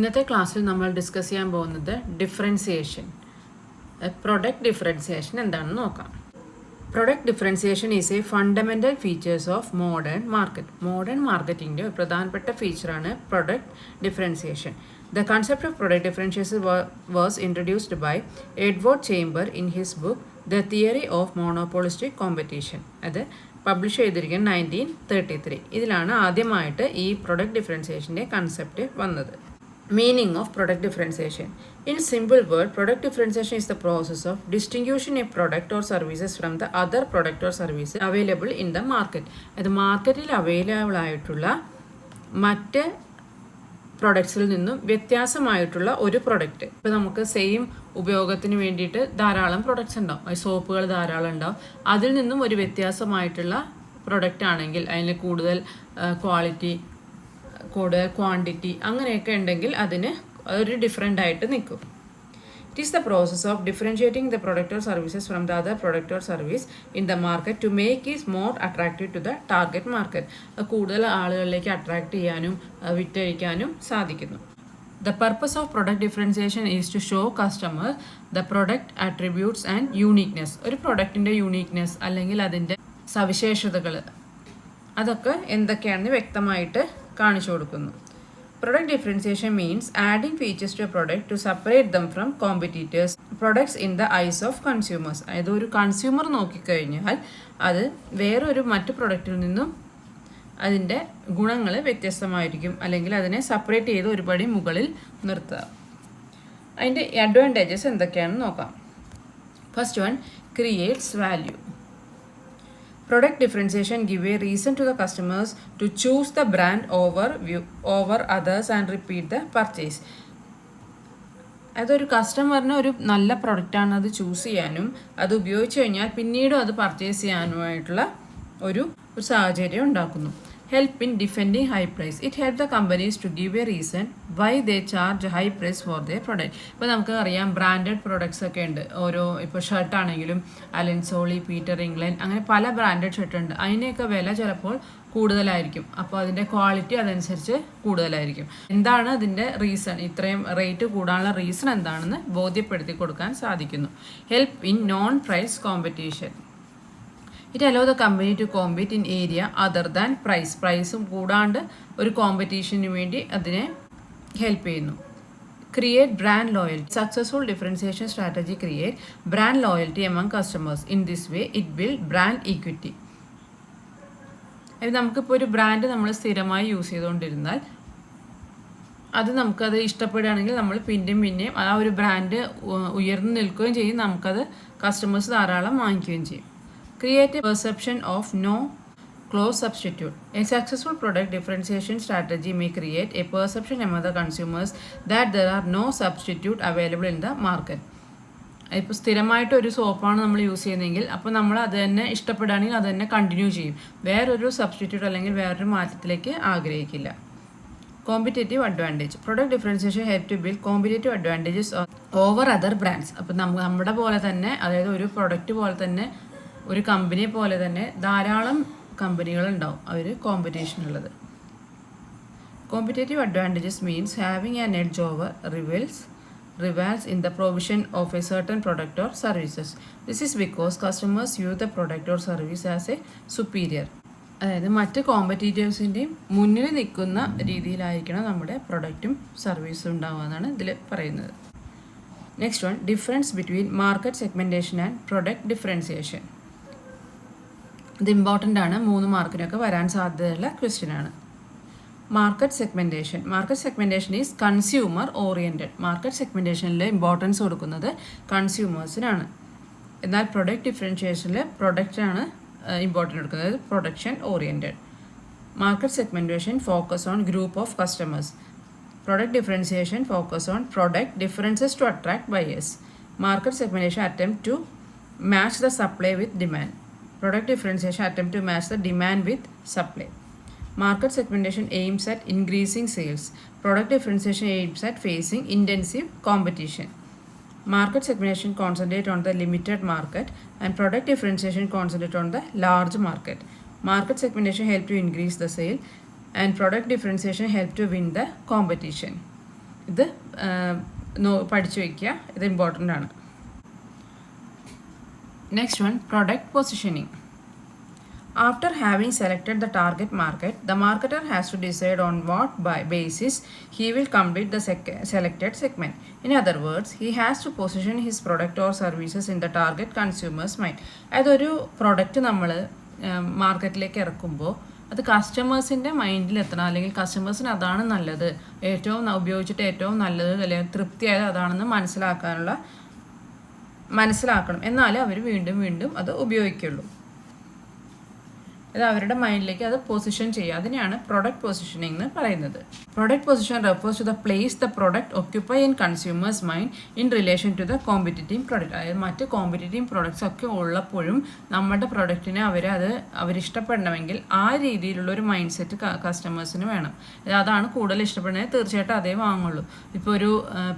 ഇന്നത്തെ ക്ലാസ്സിൽ നമ്മൾ ഡിസ്കസ് ചെയ്യാൻ പോകുന്നത് ഡിഫറൻസിയേഷൻ. പ്രൊഡക്റ്റ് ഡിഫറൻസിയേഷൻ എന്താണെന്ന് നോക്കാം. Product differentiation is a fundamental features of modern market. Modern മാർക്കറ്റിൻ്റെ ഒരു പ്രധാനപ്പെട്ട ഫീച്ചറാണ് product differentiation. The concept of product differentiation was introduced by Edward Chambers in his book The Theory of Monopolistic Competition. അത് publish ചെയ്തിരിക്കുന്നത് 1933. ഇതിലാണ് ആദ്യമായിട്ട് ഈ product ഡിഫറൻസിയേഷൻ്റെ concept വന്നത്. Meaning of product differentiation. In simple word, product differentiation is the process of distinguishing a product or services from the other product or services available in the market. അത് മാർക്കറ്റിൽ available ആയിട്ടുള്ള മറ്റ് പ്രൊഡക്ട്സിൽ നിന്നും വ്യത്യാസമായിട്ടുള്ള ഒരു product. ഇപ്പോൾ നമുക്ക് same ഉപയോഗത്തിന് വേണ്ടിയിട്ട് ധാരാളം പ്രൊഡക്ട്സ് ഉണ്ടാവും, സോപ്പുകൾ ധാരാളം ഉണ്ടാവും. അതിൽ നിന്നും ഒരു വ്യത്യാസമായിട്ടുള്ള പ്രൊഡക്റ്റ് ആണെങ്കിൽ അതിന് കൂടുതൽ ക്വാളിറ്റി, കൂടുതൽ ക്വാണ്ടിറ്റി അങ്ങനെയൊക്കെ ഉണ്ടെങ്കിൽ അതിന് ഒരു ഡിഫറെൻ്റ് ആയിട്ട് നിൽക്കും. It is the process of differentiating the product or services from the other product or service in the market to make it more attractive to the target market. കൂടുതൽ ആളുകളിലേക്ക് attract ചെയ്യാനും വിറ്റഴിക്കാനും സാധിക്കുന്നു. The purpose of product differentiation is to show customer the product attributes and uniqueness. ഒരു പ്രൊഡക്റ്റിൻ്റെ uniqueness അല്ലെങ്കിൽ അതിൻ്റെ സവിശേഷതകൾ അതൊക്കെ എന്തൊക്കെയാണെന്ന് വ്യക്തമായിട്ട് കാണിച്ചു കൊടുക്കുന്നു. Product differentiation means adding features to a product to separate them from competitors products in the eyes of consumers. അതായത് ഒരു കൺസ്യൂമർ നോക്കിക്കഴിഞ്ഞാൽ അത് വേറൊരു മറ്റു പ്രൊഡക്റ്റിൽ നിന്നും അതിൻ്റെ ഗുണങ്ങൾ വ്യത്യസ്തമായിരിക്കും, അല്ലെങ്കിൽ അതിനെ സെപ്പറേറ്റ് ചെയ്ത് ഒരുപടി മുകളിൽ നിർത്തുക. അതിൻ്റെ അഡ്വാൻറ്റേജസ് എന്തൊക്കെയാണെന്ന് നോക്കാം. First one, creates value. Product differentiation give a reason to the customers to choose the brand over others and repeat the purchase. അതൊരു കസ്റ്റമറിന് ഒരു നല്ല പ്രൊഡക്റ്റാണ് അത് ചൂസ് ചെയ്യാനും അത് ഉപയോഗിച്ച് കഴിഞ്ഞാൽ പിന്നീടും അത് പർച്ചേസ് ചെയ്യാനുമായിട്ടുള്ള ഒരു സാഹചര്യം ഉണ്ടാക്കുന്നു. Help in defending high price. It helps the companies to give a reason why they charge high price for their product. ഇപ്പോൾ നമുക്ക് അറിയാം ബ്രാൻഡഡ് പ്രൊഡക്ട്സ് ഒക്കെ ഉണ്ട്. ഓരോ ഇപ്പോൾ ഷർട്ടാണെങ്കിലും അലൻസോളി, പീറ്റർ ഇംഗ്ലണ്ട്, അങ്ങനെ പല ബ്രാൻഡഡ് ഷർട്ട് ഉണ്ട്. അതിൻ്റെയൊക്കെ വില ചിലപ്പോൾ കൂടുതലായിരിക്കും. അപ്പോൾ അതിൻ്റെ ക്വാളിറ്റി അതനുസരിച്ച് കൂടുതലായിരിക്കും. എന്താണ് അതിൻ്റെ റീസൺ, ഇത്രയും റേറ്റ് കൂടാനുള്ള റീസൺ എന്താണെന്ന് ബോധ്യപ്പെടുത്തി കൊടുക്കാൻ സാധിക്കുന്നു. Help in non price competition. It allows the company to compete in area other than price. പ്രൈസും കൂടാണ്ട് ഒരു കോമ്പറ്റീഷന് വേണ്ടി അതിനെ ഹെൽപ്പ് ചെയ്യുന്നു. Create brand loyalty. Successful differentiation strategy create brand loyalty among customers. In this way, it build brand equity. നമുക്കിപ്പോൾ ഒരു brand നമ്മൾ സ്ഥിരമായി യൂസ് ചെയ്തുകൊണ്ടിരുന്നാൽ അത് നമുക്കത് ഇഷ്ടപ്പെടുകയാണെങ്കിൽ നമ്മൾ പിന്നെയും ആ ഒരു ബ്രാൻഡ് ഉയർന്നു നിൽക്കുകയും ചെയ്യും, നമുക്കത് കസ്റ്റമേഴ്സ് ധാരാളം വാങ്ങിക്കുകയും ചെയ്യും. Create a perception of no close substitute. A successful product differentiation strategy may create a perception among the consumers that there are no substitute available in the market. ഇപ്പോൾ സ്ഥിരമായിട്ട് ഒരു സോപ്പാണ് നമ്മൾ യൂസ് ചെയ്യുന്നതെങ്കിൽ അപ്പോൾ നമ്മൾ അത് തന്നെ ഇഷ്ടപ്പെടുകയാണെങ്കിൽ അത് തന്നെ കണ്ടിന്യൂ ചെയ്യും, വേറൊരു സബ്സ്റ്റിറ്റ്യൂട്ട് അല്ലെങ്കിൽ വേറൊരു മാറ്റത്തിലേക്ക് ആഗ്രഹിക്കില്ല. Competitive advantage. Product differentiation help to build competitive advantages over other brands. അപ്പോൾ നമ്മുടെ പോലെ തന്നെ, അതായത് ഒരു പ്രൊഡക്റ്റ് പോലെ തന്നെ, ഒരു കമ്പനിയെ പോലെ തന്നെ ധാരാളം കമ്പനികളുണ്ടാവും അവർ കോമ്പറ്റീഷനുള്ളത്. Competitive advantages means having an edge over rivals in the provision of a certain product or services. This is because customers view the product or service as a superior. അതായത് മറ്റ് കോമ്പറ്റീറ്റേഴ്സിൻ്റെയും മുന്നിൽ നിൽക്കുന്ന രീതിയിലായിരിക്കണം നമ്മുടെ പ്രൊഡക്റ്റും സർവീസും ഉണ്ടാവുക എന്നാണ് ഇതിൽ പറയുന്നത്. Next one, difference between market segmentation and product differentiation. ഇത് ഇമ്പോർട്ടൻ്റ് ആണ്, 3 മാർക്കിനൊക്കെ വരാൻ സാധ്യതയുള്ള ക്വസ്റ്റ്യൻ ആണ്. Market segmentation. Market segmentation is consumer oriented. Market സെഗ്മെൻറ്റേഷനിൽ ഇമ്പോർട്ടൻസ് കൊടുക്കുന്നത് കൺസ്യൂമേഴ്സിനാണ്. എന്നാൽ പ്രൊഡക്റ്റ് ഡിഫറൻഷിയേഷനിൽ പ്രൊഡക്റ്റാണ് ഇമ്പോർട്ടൻ്റ് കൊടുക്കുന്നത്, production oriented. Market segmentation focus on group of customers. Product differentiation focus on product differences to attract buyers. Market segmentation attempt to match the supply with demand. Product differentiation attempt to match the demand with supply. Market segmentation aims at increasing sales. Product differentiation aims at facing intensive competition. Market segmentation concentrate on the limited market and product differentiation concentrate on the large market. Market segmentation help to increase the sale and product differentiation help to win the competition. ഇത് പഠിച്ചു വയ്ക്കുക, ഇത് important ആണ്. Next one, product positioning. After having selected the target market, the marketer has to decide on what basis he will complete the selected segment. In other words, he has to position his product or services in the target consumer's mind. അതൊരു product നമ്മൾ മാർക്കറ്റിലേക്ക് ഇറക്കുമ്പോൾ അത് കസ്റ്റമേഴ്സിൻ്റെ മൈൻഡിൽ എത്തണം, അല്ലെങ്കിൽ കസ്റ്റമേഴ്സിന് അതാണ് നല്ലത്, ഏറ്റവും ഉപയോഗിച്ചിട്ട് ഏറ്റവും നല്ലത് അല്ലെങ്കിൽ തൃപ്തിയായത് അതാണെന്ന് മനസ്സിലാക്കണം. എന്നാലേ അവർ വീണ്ടും വീണ്ടും അത് ഉപയോഗിക്കുള്ളൂ. അത് അവരുടെ മൈൻഡിലേക്ക് അത് പൊസിഷൻ ചെയ്യുക, അതിനെയാണ് പ്രൊഡക്റ്റ് പൊസിഷനിങ് എന്ന് പറയുന്നത്. Product position refers to the place the product occupy in consumers mind in relation to the competitive product. അതായത് മറ്റ് കോമ്പറ്റീറ്റീവ് പ്രൊഡക്ട്സ് ഒക്കെ ഉള്ളപ്പോഴും നമ്മുടെ പ്രൊഡക്റ്റിനെ അവരിഷ്ടപ്പെടണമെങ്കിൽ ആ രീതിയിലുള്ളൊരു മൈൻഡ് സെറ്റ് കസ്റ്റമേഴ്സിന് വേണം. അതാണ് കൂടുതൽ ഇഷ്ടപ്പെടുന്നത്, തീർച്ചയായിട്ടും അതേ വാങ്ങുള്ളൂ. ഇപ്പോൾ ഒരു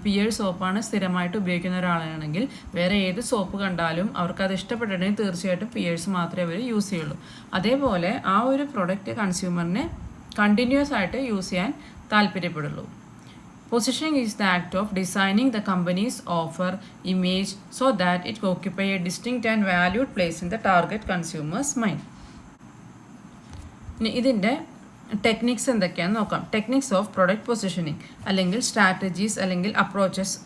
പിയേഴ്സ് സോപ്പാണ് സ്ഥിരമായിട്ട് ഉപയോഗിക്കുന്ന ഒരാളാണെങ്കിൽ വേറെ ഏത് സോപ്പ് കണ്ടാലും അവർക്കത് ഇഷ്ടപ്പെട്ടിട്ടുണ്ടെങ്കിൽ തീർച്ചയായിട്ടും പിയേഴ്സ് മാത്രമേ അവർ യൂസ് ചെയ്യുള്ളൂ. അതേപോലെ ആ ഒരു പ്രൊഡക്റ്റ് കൺസ്യൂമറിനെ കണ്ടിന്യൂസ് ആയിട്ട് യൂസ് ചെയ്യാൻ താല്പര്യപ്പെടുള്ളൂ. Positioning is the act of designing the company's offer image so that it occupy a distinct and valued place in the target consumer's mind. ഇതിൻ്റെ ടെക്നിക്സ് എന്തൊക്കെയാണെന്ന് നോക്കാം. ടെക്നിക്സ് ഓഫ് പ്രൊഡക്റ്റ് പൊസിഷനിങ് അല്ലെങ്കിൽ strategies അല്ലെങ്കിൽ approaches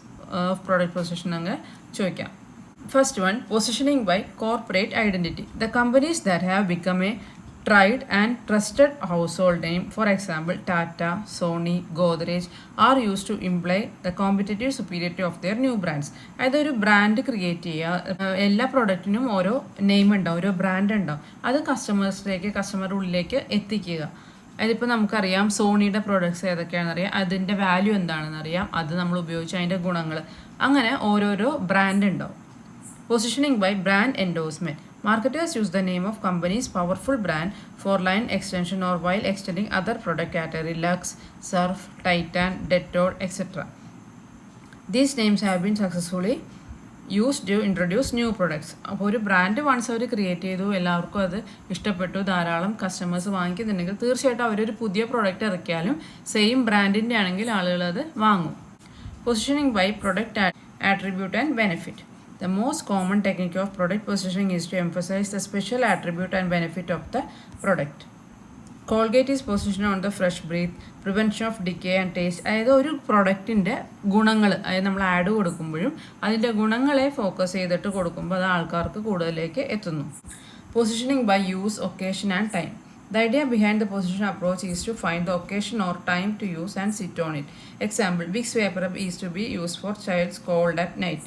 of product positioning ചോദിക്കാം. First one, positioning by corporate identity. The companies that have become a tried and trusted household name, for example Tata, Sony, Godrej, are used to imply the competitive superiority of their new brands. അതൊരു brand create ചെയ്യുക, എല്ലാ പ്രൊഡക്റ്റിനും ഓരോ name ഉണ്ടാവും, ഓരോ brand ഉണ്ടാവും, അത് കസ്റ്റമറുടെ ഉള്ളിലേക്ക് എത്തിക്കുക. അതിപ്പോൾ നമുക്കറിയാം സോണിയുടെ പ്രോഡക്ട്സ് ഏതൊക്കെയാണെന്നറിയാം, അതിൻ്റെ വാല്യൂ എന്താണെന്നറിയാം, അത് നമ്മൾ ഉപയോഗിച്ച് അതിൻ്റെ ഗുണങ്ങൾ, അങ്ങനെ ഓരോരോ ബ്രാൻഡ് ഉണ്ടാവും. Positioning by brand endorsement. Marketers use the name of company's powerful brand for line extension or while extending other product category Lux, Surf, Titan, Dettol, etc. These names have been successfully used to introduce new products. അപ്പോൾ ഒരു brand once അവർ create ചെയ്തു, എല്ലാവർക്കും അത് ഇഷ്ടപ്പെട്ടു, ധാരാളം customers വാങ്ങിക്കുന്നുണ്ടെങ്കിൽ തീർച്ചയായിട്ടും അവരൊരു പുതിയ പ്രോഡക്റ്റ് ഇറക്കിയാലും സെയിം ബ്രാൻഡിൻ്റെ ആണെങ്കിൽ ആളുകൾ അത് വാങ്ങും. Positioning by product attribute and benefit. The most common technique of product positioning is to emphasize the special attribute and benefit of the product. Colgate is positioned on the fresh breath, prevention of decay and taste. അതായത് ഒരു പ്രൊഡക്റ്റിൻ്റെ ഗുണങ്ങൾ, അതായത് നമ്മൾ add കൊടുക്കുമ്പോഴും അതിൻ്റെ ഗുണങ്ങളെ focus ചെയ്തിട്ട് കൊടുക്കുമ്പോൾ അത് ആൾക്കാർക്ക് കൂടുതലേക്ക് എത്തുന്നു. Positioning by use, occasion and time. The idea behind the position approach is to find the occasion or time to use and sit on it. Example, Vicks VapoRub is to be used for child's cold at night.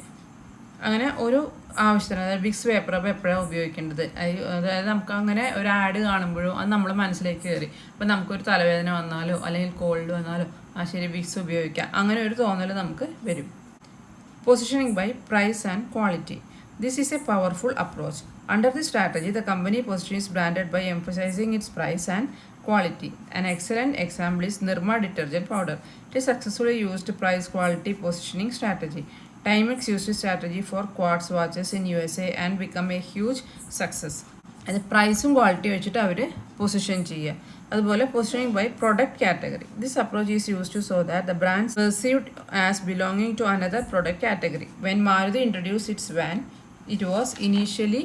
അങ്ങനെ ഒരു ആവശ്യത്തിന്, അതായത് Vicks വേപ്പറപ്പ് എപ്പോഴാണ് ഉപയോഗിക്കേണ്ടത്, അതായത് നമുക്ക് അങ്ങനെ ഒരു ആഡ് കാണുമ്പോഴും അത് നമ്മൾ മനസ്സിലേക്ക് കയറി, ഇപ്പം നമുക്കൊരു തലവേദന വന്നാലോ അല്ലെങ്കിൽ കോൾഡ് വന്നാലോ ശരി വിക്സ് ഉപയോഗിക്കാം, അങ്ങനെ ഒരു തോന്നൽ നമുക്ക് വരും. Positioning by price and quality. This is a powerful approach. Under this strategy, the company position is branded by emphasizing its price and quality. An excellent example is Nirma detergent powder. It is successfully used price quality positioning strategy. Timex used this strategy for quartz watches in USA and become a huge success. അത് പ്രൈസും quality വെച്ചിട്ട് അവർ position ചെയ്യുക. അതുപോലെ positioning by product category. This approach is use to so that the brand perceived as belonging to another product category. When Maruti introduce its van, it was initially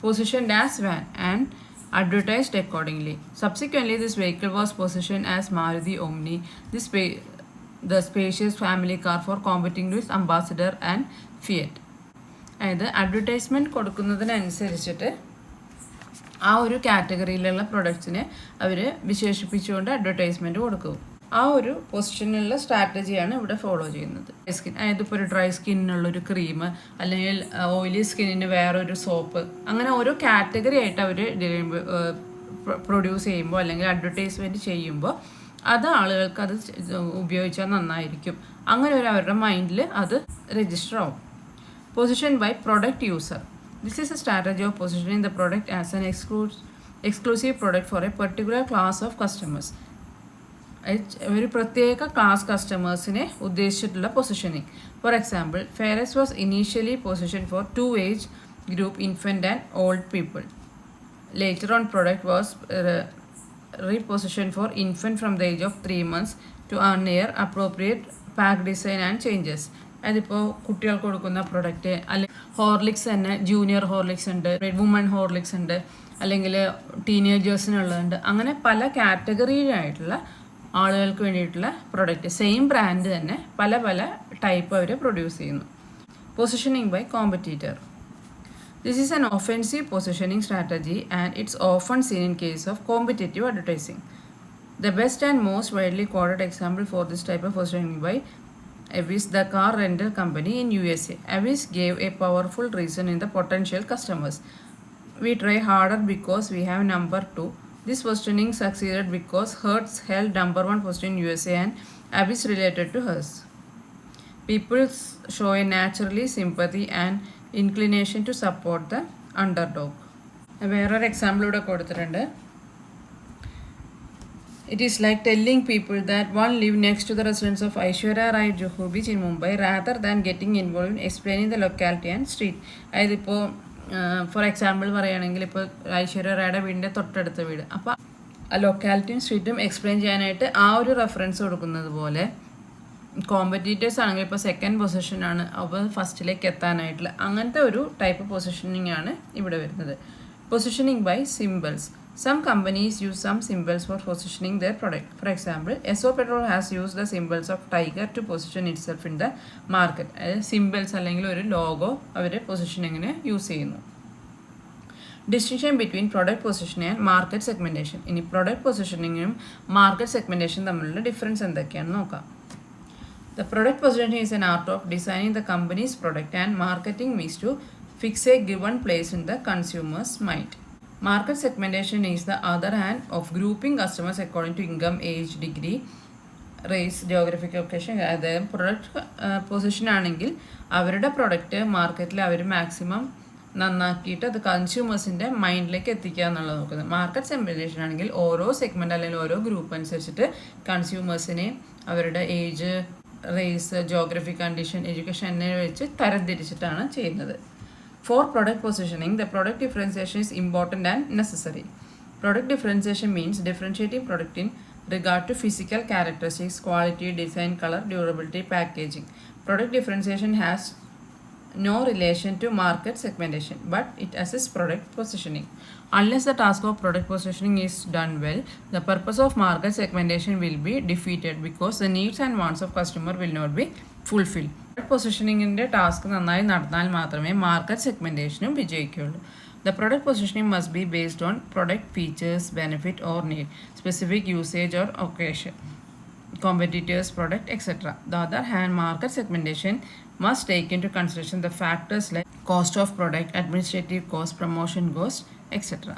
positioned as van and advertised accordingly. Subsequently, this vehicle was positioned as Maruti Omni, the spacious family car for competing with Ambassador and Fiat. അതായത് advertisement കൊടുക്കുന്നതിനനുസരിച്ചിട്ട് ആ ഒരു കാറ്റഗറിയിലുള്ള പ്രൊഡക്ട്സിനെ അവർ വിശേഷിപ്പിച്ചുകൊണ്ട് advertisement കൊടുക്കും. ആ ഒരു പൊസിഷനിലുള്ള സ്ട്രാറ്റജിയാണ് ഇവിടെ follow ചെയ്യുന്നത്. Skin, അതായത് ഇപ്പോൾ ഒരു ഡ്രൈ സ്കിന്നിനുള്ളൊരു ക്രീം, അല്ലെങ്കിൽ ഓയിലി സ്കിന്നിന് വേറൊരു സോപ്പ്, അങ്ങനെ ഓരോ കാറ്റഗറി ആയിട്ട് അവർ പ്രൊഡ്യൂസ് ചെയ്യുമ്പോൾ അല്ലെങ്കിൽ അഡ്വർടൈസ്മെൻറ്റ് ചെയ്യുമ്പോൾ അത് ആളുകൾക്ക് അത് ഉപയോഗിച്ചാൽ നന്നായിരിക്കും, അങ്ങനെ ഒരു അവരുടെ മൈൻഡിൽ അത് രജിസ്റ്റർ ആവും. Position by product user. This is a strategy of positioning the product as an exclusive product for a particular class of customers. ഒരു പ്രത്യേക ക്ലാസ് കസ്റ്റമേഴ്സിനെ ഉദ്ദേശിച്ചിട്ടുള്ള positioning. For example, Fairever was initially position for 2 age group, infant and old people. Later on, product was repositioned for infant from the age of 3 months to a near appropriate pack design and changes. അതിപ്പോൾ കുട്ടികൾക്ക് കൊടുക്കുന്ന product, അല്ലെങ്കിൽ Horlicks തന്നെ junior Horlicks ഉണ്ട്, woman Horlicks ഉണ്ട്, അല്ലെങ്കിൽ ടീനേജേഴ്സിനുള്ളതുണ്ട്. അങ്ങനെ പല കാറ്റഗറിയിലായിട്ടുള്ള ആളുകൾക്ക് വേണ്ടിയിട്ടുള്ള പ്രൊഡക്റ്റ്, സെയിം ബ്രാൻഡ് തന്നെ പല പല ടൈപ്പ് അവർ പ്രൊഡ്യൂസ് ചെയ്യുന്നു. Positioning by competitor. This is an offensive positioning strategy and it's often seen in case of competitive advertising. The best and most widely quoted example for this type of positioning by Avis, the car rental company in USA. Avis gave a powerful reason in the potential customers. We try harder because we have number 2. This positioning succeeded because Hertz held number 1 position in USA and Avis related to hers. People show a naturally sympathy and inclination to support the underdog. വേറൊരു example ഇവിടെ കൊടുത്തിട്ടുണ്ട്. It is like telling people that one live next to the residence of Aishwarya Rai Juhu Beach in Mumbai rather than getting involved in explaining the locality and street. അതായത് ഇപ്പോൾ for example പറയുകയാണെങ്കിൽ ഇപ്പോൾ ഐശ്വര്യ റായുടെ വീടിൻ്റെ തൊട്ടടുത്ത വീട്, അപ്പോൾ ആ ലൊക്കാലിറ്റിയും സ്ട്രീറ്റും explain ചെയ്യാനായിട്ട് ആ ഒരു റെഫറൻസ് കൊടുക്കുന്നത് പോലെ കോമ്പറ്റീറ്റേഴ്സ് ആണെങ്കിൽ ഇപ്പോൾ സെക്കൻഡ് പൊസിഷനാണ്, അപ്പോൾ ഫസ്റ്റിലേക്ക് എത്താനായിട്ടുള്ള അങ്ങനത്തെ ഒരു ടൈപ്പ് പൊസിഷനിങ് ആണ് ഇവിടെ വരുന്നത്. Positioning by symbols. Some companies use some symbols for positioning their product. For example, Esso Petrol has used the symbols of tiger to position itself in the market. Symbols അല്ലെങ്കിൽ ഒരു logo അവർ പൊസിഷനിങ്ങിന് use ചെയ്യുന്നു. Distinction between product positioning and market segmentation. ഇനി product പൊസിഷനിങ്ങും market segmentation തമ്മിലുള്ള difference എന്തൊക്കെയാണെന്ന് നോക്കാം. The product positioning is an art of designing the company's product and marketing means to fix a given place in the consumer's mind. Market segmentation is the other hand of grouping customers according to income, age, degree, race, geographic location. അതായത് product position ആണെങ്കിൽ അവരുടെ product മാർക്കറ്റിൽ അവർ maximum നന്നാക്കിയിട്ട് അത് കൺസ്യൂമേഴ്സിൻ്റെ മൈൻഡിലേക്ക് എത്തിക്കുക എന്നുള്ളത് നോക്കുന്നത്. Market segmentation ആണെങ്കിൽ ഓരോ സെഗ്മെൻറ്റ് അല്ലെങ്കിൽ ഓരോ ഗ്രൂപ്പ് അനുസരിച്ചിട്ട് കൺസ്യൂമേഴ്സിനെ അവരുടെ age, race, geography condition, education എന്നിവ വെച്ച് തരംതിരിച്ചിട്ടാണ് ചെയ്യുന്നത്. For product positioning, the product differentiation is important and necessary. Product differentiation means differentiating product in regard to physical characteristics, quality, design, color, durability, packaging. Product differentiation has no relation to market segmentation, but it assists product positioning. Unless the task of product positioning is done well, the purpose of market segmentation will be defeated because the needs and wants of customer will not be fulfilled. പൊസിഷനിങ്ങിൻ്റെ task നന്നായി നടന്നാൽ മാത്രമേ market സെഗ്മെൻറ്റേഷനും വിജയിക്കുകയുള്ളൂ. The product positioning must be based on product features, benefit or need, specific usage or occasion, competitors, product, etc. The other hand, market segmentation must take into consideration the factors like cost of product, administrative cost, promotion cost, etc.